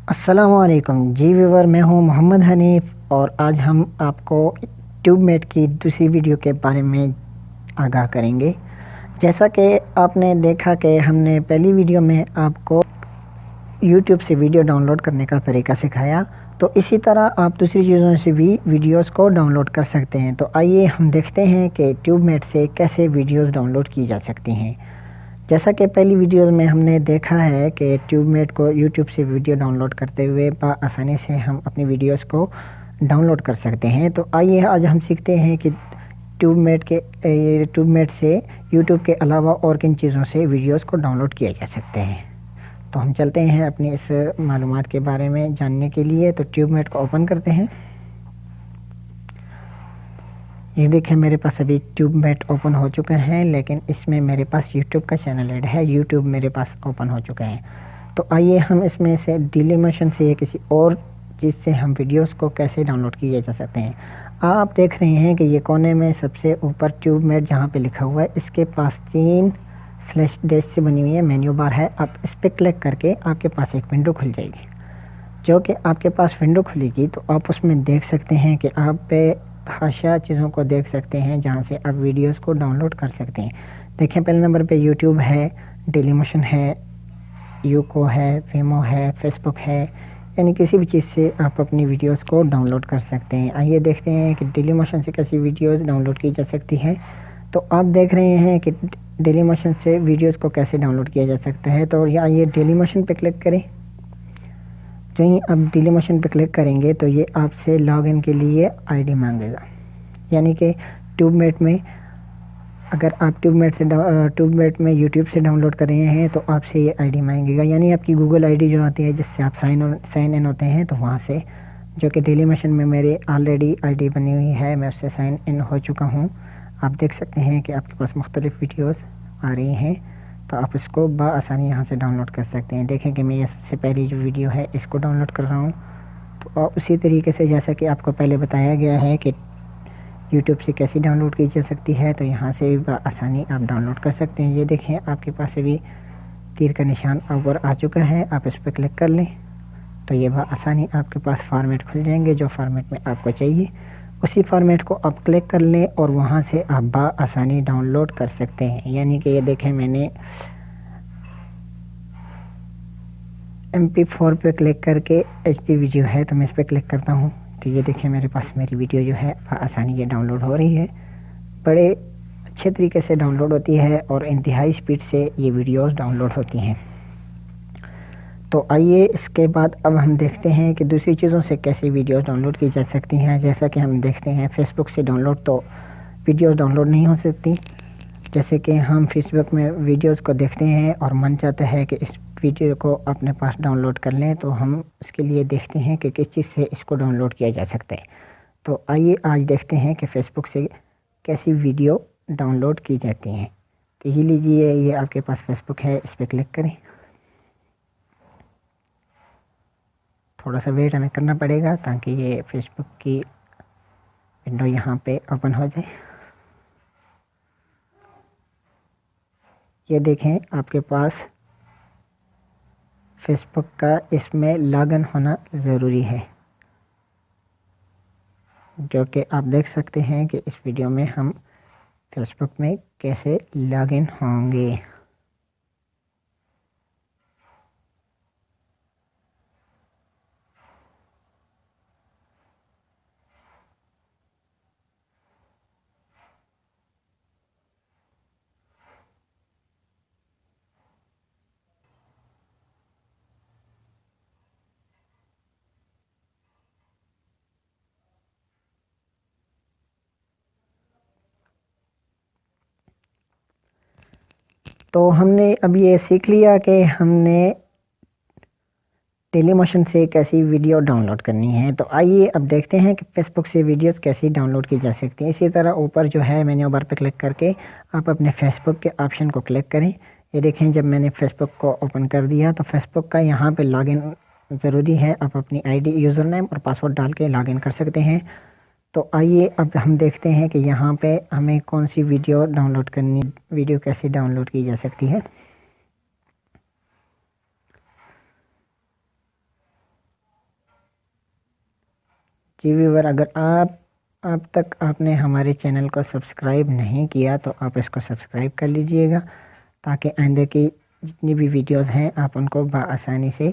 السلام علیکم جی ویور، میں ہوں محمد حنیف اور آج ہم آپ کو ٹیوب میٹ کی دوسری ویڈیو کے بارے میں آگاہ کریں گے۔ جیسا کہ آپ نے دیکھا کہ ہم نے پہلی ویڈیو میں آپ کو یوٹیوب سے ویڈیو ڈاؤن لوڈ کرنے کا طریقہ سکھایا، تو اسی طرح آپ دوسری چیزوں سے بھی ویڈیوز کو ڈاؤن لوڈ کر سکتے ہیں۔ تو آئیے ہم دیکھتے ہیں کہ ٹیوب میٹ سے کیسے ویڈیوز ڈاؤن لوڈ کی جا سکتی ہیں۔ جیسا کہ پہلی ویڈیوز میں ہم نے دیکھا ہے کہ ٹیوب میٹ کو یوٹیوب سے ویڈیو ڈاؤن لوڈ کرتے ہوئے آسانی سے ہم اپنی ویڈیوز کو ڈاؤن لوڈ کر سکتے ہیں۔ تو آئیے آج ہم سیکھتے ہیں کہ ٹیوب میٹ سے یوٹیوب کے علاوہ اور کن چیزوں سے ویڈیوز کو ڈاؤن لوڈ کیا جا سکتے ہیں۔ تو ہم چلتے ہیں اپنی اس معلومات کے بارے میں جاننے کے لیے۔ تو ٹیوب میٹ کو اوپن کرتے ہیں۔ یہ دیکھیں میرے پاس ابھی ٹیوب میٹ اوپن ہو چکا ہے، لیکن اس میں میرے پاس یوٹیوب کا چینل ایڈ ہے، یوٹیوب میرے پاس اوپن ہو چکا ہے۔ تو آئیے ہم اس میں سے ڈیلی موشن سے یا کسی اور چیز سے ہم ویڈیوز کو کیسے ڈاؤن لوڈ کیے جا سکتے ہیں۔ آپ دیکھ رہے ہیں کہ یہ کونے میں سب سے اوپر ٹیوب میٹ جہاں پہ لکھا ہوا ہے، اس کے پاس 3 سلیش ڈیش سے بنی ہوئی ہے مینیو بار ہے۔ آپ اس پہ کلک کر کے آپ کے پاس ایک ونڈو کھل جائے گی۔ جو کہ آپ کے پاس ونڈو کھلے گی تو آپ اس میں دیکھ سکتے ہیں کہ آپ پہ حاشیہ چیزوں کو دیکھ سکتے ہیں جہاں سے آپ ویڈیوز کو ڈاؤن لوڈ کر سکتے ہیں۔ دیکھیں پہلے نمبر پہ یوٹیوب ہے، ڈیلی موشن ہے، یوکو ہے، ویمو ہے، فیس بک ہے، یعنی کسی بھی چیز سے آپ اپنی ویڈیوز کو ڈاؤن لوڈ کر سکتے ہیں۔ آئیے دیکھتے ہیں کہ ڈیلی موشن سے کیسی ویڈیوز ڈاؤن لوڈ کی جا سکتی ہے۔ تو آپ دیکھ رہے ہیں کہ ڈیلی موشن سے ویڈیوز کو کیسے ڈاؤن لوڈ کیا جا سکتا ہے۔ تو آئیے ڈیلی موشن پہ کلک کریں۔ جو ہی آپ ڈیلی موشن پہ کلک کریں گے تو یہ آپ سے لاگ ان کے لیے آئی ڈی مانگے گا، یعنی کہ ٹیوب میٹ میں اگر آپ ٹیوب میٹ میں یوٹیوب سے ڈاؤن لوڈ کر رہے ہیں تو آپ سے یہ آئی ڈی مانگے گا، یعنی آپ کی گوگل آئی ڈی جو آتی ہے جس سے آپ سائن ان ہوتے ہیں، تو وہاں سے جو کہ ڈیلی موشن میں میرے آلریڈی آئی ڈی بنی ہوئی ہے، میں اس سے سائن ان ہو چکا ہوں۔ آپ دیکھ سکتے ہیں کہ آپ کے پاس مختلف ویڈیوز آ رہی ہیں، تو آپ اس کو بآسانی یہاں سے ڈاؤن لوڈ کر سکتے ہیں۔ دیکھیں کہ میں یہ سب سے پہلی جو ویڈیو ہے اس کو ڈاؤن لوڈ کر رہا ہوں۔ تو اسی طریقے سے جیسا کہ آپ کو پہلے بتایا گیا ہے کہ یوٹیوب سے کیسی ڈاؤن لوڈ کی جا سکتی ہے، تو یہاں سے بھی بآسانی آپ ڈاؤن لوڈ کر سکتے ہیں۔ یہ دیکھیں آپ کے پاس ابھی تیر کا نشان اوپر آ چکا ہے، آپ اس پہ کلک کر لیں تو یہ بآسانی آپ کے پاس فارمیٹ کھل جائیں گے۔ جو فارمیٹ میں آپ کو چاہیے اسی فارمیٹ کو آپ کلک کر لیں اور وہاں سے آپ بآسانی ڈاؤن لوڈ کر سکتے ہیں۔ یعنی کہ یہ دیکھیں میں نے MP4 پہ کلک کر کے HD ویڈیو ہے تو میں اس پہ کلک کرتا ہوں، تو یہ دیکھیں میرے پاس میری ویڈیو جو ہے آسانی یہ ڈاؤن لوڈ ہو رہی ہے، بڑے اچھے طریقے سے ڈاؤن لوڈ ہوتی ہے اور انتہائی سپیڈ سے یہ ویڈیوز ڈاؤن لوڈ ہوتی ہیں۔ تو آئیے اس کے بعد اب ہم دیکھتے ہیں کہ دوسری چیزوں سے کیسے ویڈیوز ڈاؤن لوڈ کی جا سکتی ہیں۔ جیسا کہ ہم دیکھتے ہیں فیس بک سے ڈاؤن لوڈ تو ویڈیوز ڈاؤن لوڈ نہیں ہو سکتی۔ جیسے کہ ہم فیس بک میں ویڈیوز کو دیکھتے ہیں اور من چاہتا ہے کہ اس ویڈیو کو اپنے پاس ڈاؤن لوڈ کر لیں، تو ہم اس کے لیے دیکھتے ہیں کہ کس چیز سے اس کو ڈاؤن لوڈ کیا جا سکتا ہے۔ تو آئیے آج دیکھتے ہیں کہ فیس بک سے کیسی ویڈیو ڈاؤن لوڈ کی جاتی ہیں۔ تو یہ لیجیے، یہ آپ کے پاس فیس بک ہے، اس پہ کلک کریں۔ تھوڑا سا ویٹ ہمیں کرنا پڑے گا تاکہ یہ فیس بک کی ونڈو یہاں پہ اوپن ہو جائے۔ یہ دیکھیں آپ کے پاس فیس بک کا اس میں لاگ ان ہونا ضروری ہے، جو کہ آپ دیکھ سکتے ہیں کہ اس ویڈیو میں ہم فیس بک میں کیسے لاگ ان ہوں گے۔ تو ہم نے اب یہ سیکھ لیا کہ ہم نے ڈیلی موشن سے کیسی ویڈیو ڈاؤن لوڈ کرنی ہے۔ تو آئیے اب دیکھتے ہیں کہ فیس بک سے ویڈیوز کیسی ڈاؤن لوڈ کی جا سکتی ہیں۔ اسی طرح اوپر جو ہے مینیو بار پہ کلک کر کے آپ اپنے فیس بک کے آپشن کو کلک کریں۔ یہ دیکھیں جب میں نے فیس بک کو اوپن کر دیا تو فیس بک کا یہاں پہ لاگ ان ضروری ہے۔ آپ اپنی آئی ڈی، یوزر نیم اور پاسورڈ ڈال کے لاگ ان کر سکتے ہیں۔ تو آئیے اب ہم دیکھتے ہیں کہ یہاں پہ ہمیں کون سی ویڈیو ڈاؤن لوڈ کرنی، ویڈیو کیسے ڈاؤن لوڈ کی جا سکتی ہے۔ جی ویور، اگر اب تک آپ نے ہمارے چینل کو سبسکرائب نہیں کیا تو آپ اس کو سبسکرائب کر لیجئے گا، تاکہ آئندہ کی جتنی بھی ویڈیوز ہیں آپ ان کو بآسانی سے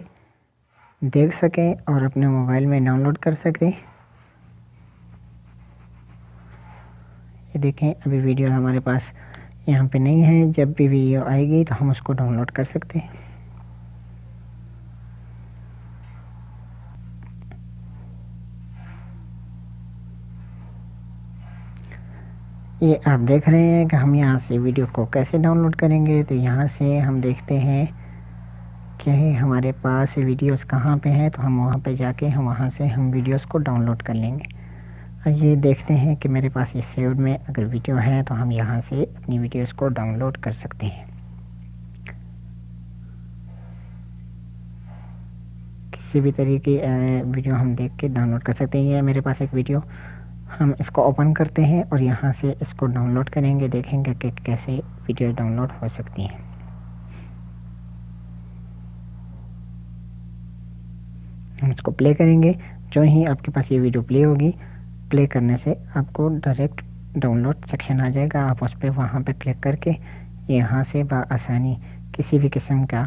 دیکھ سکیں اور اپنے موبائل میں ڈاؤن لوڈ کر سکیں۔ یہ دیکھیں، ابھی ویڈیو ہمارے پاس یہاں پہ نہیں ہے، جب بھی ویڈیو آئے گی تو ہم اس کو ڈاؤن لوڈ کر سکتے ہیں۔ یہ آپ دیکھ رہے ہیں کہ ہم یہاں سے ویڈیو کو کیسے ڈاؤن لوڈ کریں گے۔ تو یہاں سے ہم دیکھتے ہیں کہ ہمارے پاس ویڈیوز کہاں پہ ہیں، تو ہم وہاں پہ جا کے وہاں سے ہم ویڈیوز کو ڈاؤن لوڈ کر لیں گے۔ یہ دیکھتے ہیں کہ میرے پاس یہ سیوڈ میں اگر ویڈیو ہے تو ہم یہاں سے اپنی ویڈیوز کو ڈاؤن لوڈ کر سکتے ہیں۔ کسی بھی طریقے ویڈیو ہم دیکھ کے ڈاؤن لوڈ کر سکتے ہیں۔ یہ میرے پاس ایک ویڈیو، ہم اس کو اوپن کرتے ہیں اور یہاں سے اس کو ڈاؤن لوڈ کریں گے، دیکھیں گے کہ کیسے ویڈیو ڈاؤن لوڈ ہو سکتی ہیں۔ ہم اس کو پلے کریں گے، جو ہی آپ کے پاس یہ ویڈیو پلے ہوگی، پلے کرنے سے آپ کو ڈائریکٹ ڈاؤن لوڈ سیکشن آ جائے گا۔ آپ اس پہ وہاں پہ کلک کر کے یہاں سے بآسانی کسی بھی قسم کا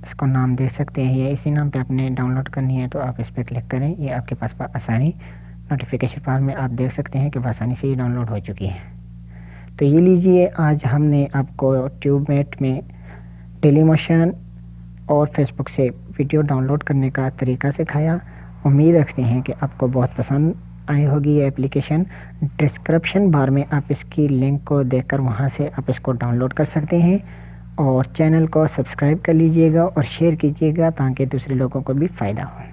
اس کو نام دے سکتے ہیں، یا اسی نام پہ آپ نے ڈاؤن لوڈ کرنی ہے تو آپ اس پہ کلک کریں۔ یہ آپ کے پاس بآسانی نوٹیفیکیشن بار میں آپ دیکھ سکتے ہیں کہ بآسانی سے یہ ڈاؤن لوڈ ہو چکی ہے۔ تو یہ لیجئے، آج ہم نے آپ کو ٹیوب میٹ میں ڈیلی موشن اور فیس بک سے ویڈیو ڈاؤن لوڈ کرنے کا طریقہ سکھایا۔ امید رکھتے ہیں کہ آپ کو بہت پسند آئی ہوگی یہ اپلیکیشن۔ ڈسکرپشن بار میں آپ اس کی لنک کو دیکھ کر وہاں سے آپ اس کو ڈاؤن لوڈ کر سکتے ہیں، اور چینل کو سبسکرائب کر لیجئے گا اور شیئر کیجئے گا تاکہ دوسرے لوگوں کو بھی فائدہ ہو۔